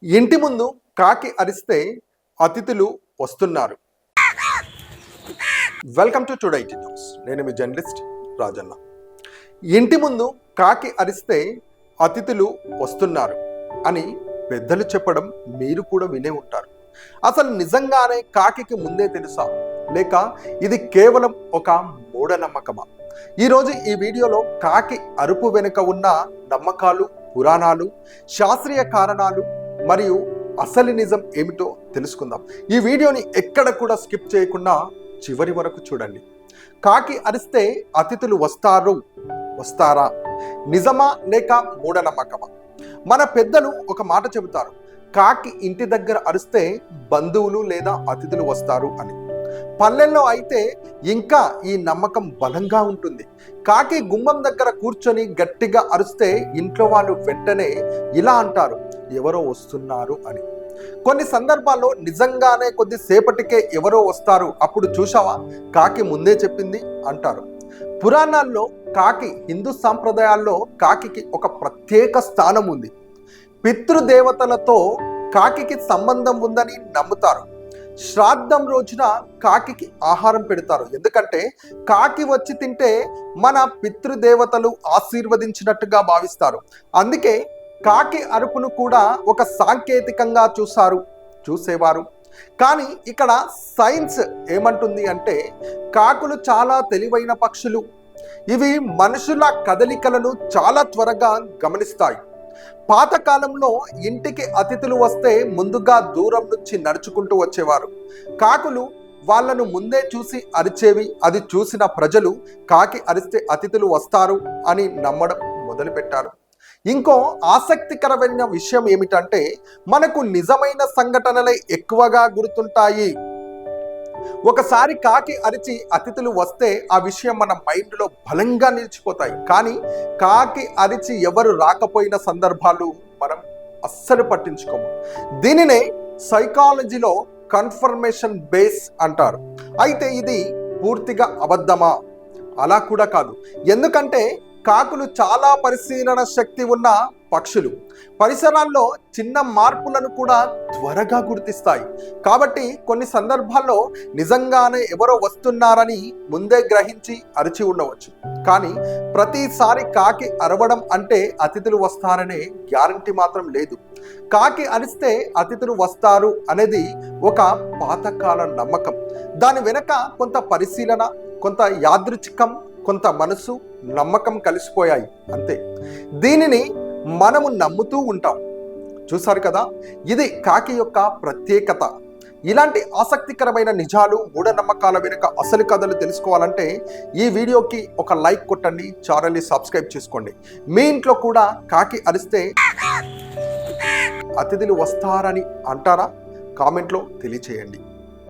ఇంటి ముందు కాకి అరిస్తే అతిథులు వస్తున్నారు. Welcome to today news. నేను మీ జర్నలిస్ట్ రాజన్న. ఇంటి ముందు కాకి అరిస్తే అతిథులు వస్తున్నారు అని పెద్దలు చెప్పడం మీరు కూడా వినే ఉంటారు. అసలు నిజంగానే కాకికి ముందే తెలుసా, లేక ఇది కేవలం ఒక మూఢనమ్మకమా? ఈరోజు ఈ వీడియోలో కాకి అరుపు వెనుక ఉన్న నమ్మకాలు, పురాణాలు, శాస్త్రీయ కారణాలు మరియు అసలు నిజం ఏమిటో తెలుసుకుందాం. ఈ వీడియోని ఎక్కడ కూడా స్కిప్ చేయకుండా చివరి వరకు చూడండి. కాకి అరిస్తే అతిథులు వస్తారా? నిజమా లేక మూఢనమ్మకమా? మన పెద్దలు ఒక మాట చెబుతారు, కాకి ఇంటి దగ్గర అరిస్తే బంధువులు లేదా అతిథులు వస్తారు అని. పల్లెల్లో అయితే ఇంకా ఈ నమ్మకం బలంగా ఉంటుంది. కాకి గుమ్మం దగ్గర కూర్చొని గట్టిగా అరిస్తే ఇంట్లో వాళ్ళు వెంటనే ఇలా అంటారు, ఎవరో వస్తున్నారు అని. కొన్ని సందర్భాల్లో నిజంగానే కొద్దిసేపటికే ఎవరో వస్తారు, అప్పుడు చూశావా కాకి ముందే చెప్పింది అంటారు. పురాణాల్లో కాకి, హిందూ సాంప్రదాయాల్లో కాకి ఒక ప్రత్యేక స్థానం ఉంది. పితృదేవతలతో కాకి సంబంధం ఉందని నమ్ముతారు. శ్రాద్ధం రోజున కాకి ఆహారం పెడతారు. ఎందుకంటే కాకి వచ్చి తింటే మన పితృదేవతలు ఆశీర్వదించినట్టుగా భావిస్తారు. అందుకే కాకి అరుపును కూడా ఒక సాంకేతికంగా చూసేవారు. కానీ ఇక్కడ సైన్స్ ఏమంటుంది అంటే, కాకులు చాలా తెలివైన పక్షులు. ఇవి మనుషుల కదలికలను చాలా త్వరగా గమనిస్తాయి. పాతకాలంలో ఇంటికి అతిథులు వస్తే ముందుగా దూరం నుంచి నడుచుకుంటూ వచ్చేవారు. కాకులు వాళ్ళను ముందే చూసి అరిచేవి. అది చూసిన ప్రజలు కాకి అరిస్తే అతిథులు వస్తారు అని నమ్మడం మొదలుపెట్టారు. ఇంకో ఆసక్తికరమైన విషయం ఏమిటంటే, మనకు నిజమైన సంఘటనలే ఎక్కువగా గుర్తుంటాయి. ఒకసారి కాకి అరిచి అతిథులు వస్తే ఆ విషయం మన మైండ్లో బలంగా నిలిచిపోతాయి. కానీ కాకి అరిచి ఎవరు రాకపోయిన సందర్భాలు మనం అస్సలు పట్టించుకోము. దీనినే సైకాలజీలో కన్ఫర్మేషన్ బేస్ అంటారు. అయితే ఇది పూర్తిగా అబద్ధమా? అలా కూడా కాదు. ఎందుకంటే కాకులు చాలా పరిశీలన శక్తి ఉన్న పక్షులు. పరిసరాల్లో చిన్న మార్పులను కూడా త్వరగా గుర్తిస్తాయి. కాబట్టి కొన్ని సందర్భాల్లో నిజంగానే ఎవరో వస్తున్నారని ముందే గ్రహించి అరిచి ఉండవచ్చు. కానీ ప్రతిసారి కాకి అరవడం అంటే అతిథులు వస్తారనే గ్యారంటీ మాత్రం లేదు. కాకి అరిస్తే అతిథులు వస్తారు అనేది ఒక పాతకాల నమ్మకం. దాని వెనక కొంత పరిశీలన, కొంత యాదృచ్ఛికం, కొంత మనసు, నమ్మకం కలిసిపోయాయి అంతే. దీనిని మనము నమ్ముతూ ఉంటాం. చూసారు కదా, ఇది కాకి యొక్క ప్రత్యేకత. ఇలాంటి ఆసక్తికరమైన నిజాలు, మూఢనమ్మకాల వెనుక అసలు కథలు తెలుసుకోవాలంటే ఈ వీడియోకి ఒక లైక్ కొట్టండి, ఛానల్ని సబ్స్క్రైబ్ చేసుకోండి. మీ ఇంట్లో కూడా కాకి అరిస్తే అతిథులు వస్తారని అంటారా? కామెంట్లో తెలియచేయండి.